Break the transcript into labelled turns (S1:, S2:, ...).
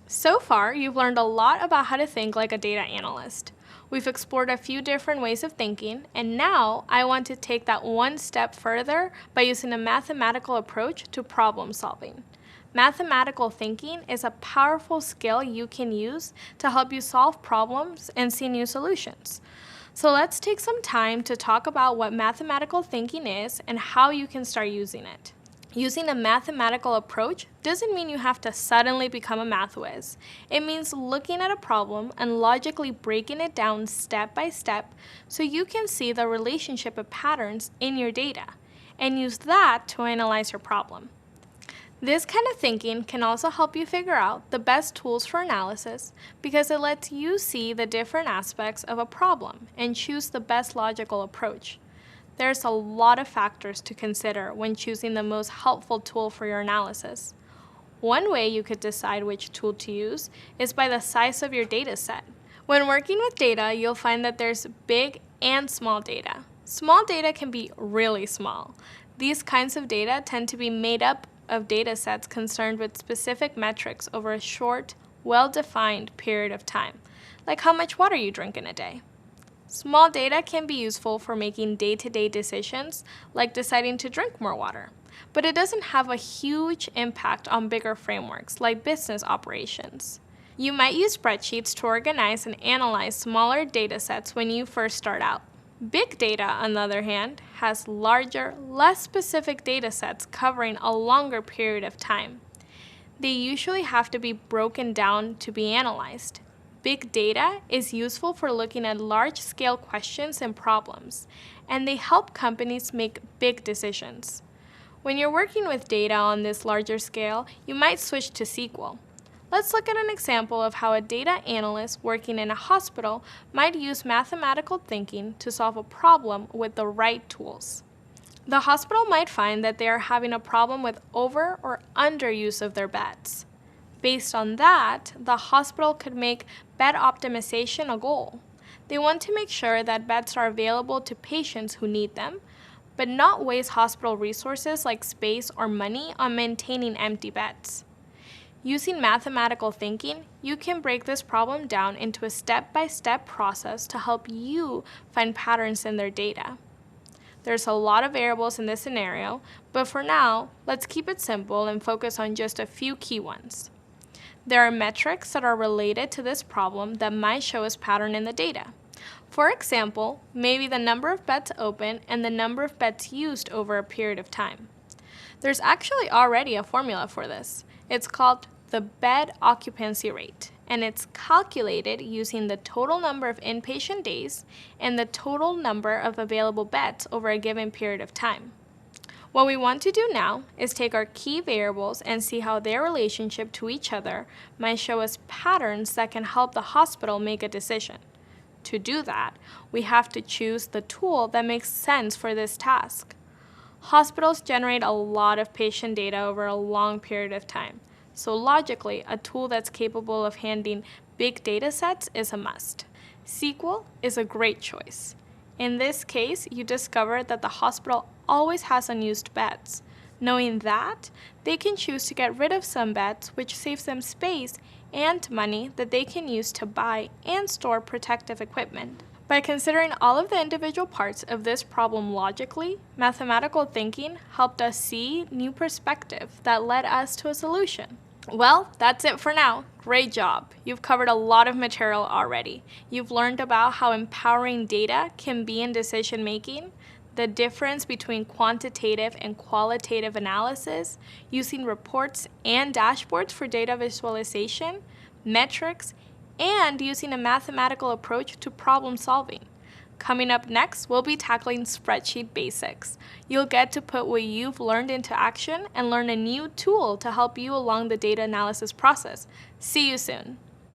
S1: So far, you've learned a lot about how to think like a data analyst. We've explored a few different ways of thinking, and now I want to take that one step further by using a mathematical approach to problem solving. Mathematical thinking is a powerful skill you can use to help you solve problems and see new solutions. So let's take some time to talk about what mathematical thinking is and how you can start using it. Using a mathematical approach doesn't mean you have to suddenly become a math whiz. It means looking at a problem and logically breaking it down step by step so you can see the relationship of patterns in your data and use that to analyze your problem. This kind of thinking can also help you figure out the best tools for analysis because it lets you see the different aspects of a problem and choose the best logical approach. There's a lot of factors to consider when choosing the most helpful tool for your analysis. One way you could decide which tool to use is by the size of your data set. When working with data, you'll find that there's big and small data. Small data can be really small. These kinds of data tend to be made up of data sets concerned with specific metrics over a short, well-defined period of time, like how much water you drink in a day. Small data can be useful for making day-to-day decisions, like deciding to drink more water, but it doesn't have a huge impact on bigger frameworks, like business operations. You might use spreadsheets to organize and analyze smaller data sets when you first start out. Big data, on the other hand, has larger, less specific data sets covering a longer period of time. They usually have to be broken down to be analyzed. Big data is useful for looking at large-scale questions and problems, and they help companies make big decisions. When you're working with data on this larger scale, you might switch to SQL. Let's look at an example of how a data analyst working in a hospital might use mathematical thinking to solve a problem with the right tools. The hospital might find that they are having a problem with over or underuse of their beds. Based on that, the hospital could make bed optimization a goal. They want to make sure that beds are available to patients who need them, but not waste hospital resources like space or money on maintaining empty beds. Using mathematical thinking, you can break this problem down into a step-by-step process to help you find patterns in their data. There's a lot of variables in this scenario, but for now, let's keep it simple and focus on just a few key ones. There are metrics that are related to this problem that might show us pattern in the data. For example, maybe the number of beds open and the number of beds used over a period of time. There's actually already a formula for this. It's called the bed occupancy rate, and it's calculated using the total number of inpatient days and the total number of available beds over a given period of time. What we want to do now is take our key variables and see how their relationship to each other might show us patterns that can help the hospital make a decision. To do that, we have to choose the tool that makes sense for this task. Hospitals generate a lot of patient data over a long period of time, so logically, a tool that's capable of handling big data sets is a must. SQL is a great choice. In this case, you discover that the hospital always has unused beds. Knowing that, they can choose to get rid of some beds, which saves them space and money that they can use to buy and store protective equipment. By considering all of the individual parts of this problem logically, mathematical thinking helped us see new perspective that led us to a solution. Well, that's it for now. Great job. You've covered a lot of material already. You've learned about how empowering data can be in decision making, the difference between quantitative and qualitative analysis, using reports and dashboards for data visualization, metrics, and using a mathematical approach to problem solving. Coming up next, we'll be tackling spreadsheet basics. You'll get to put what you've learned into action and learn a new tool to help you along the data analysis process. See you soon.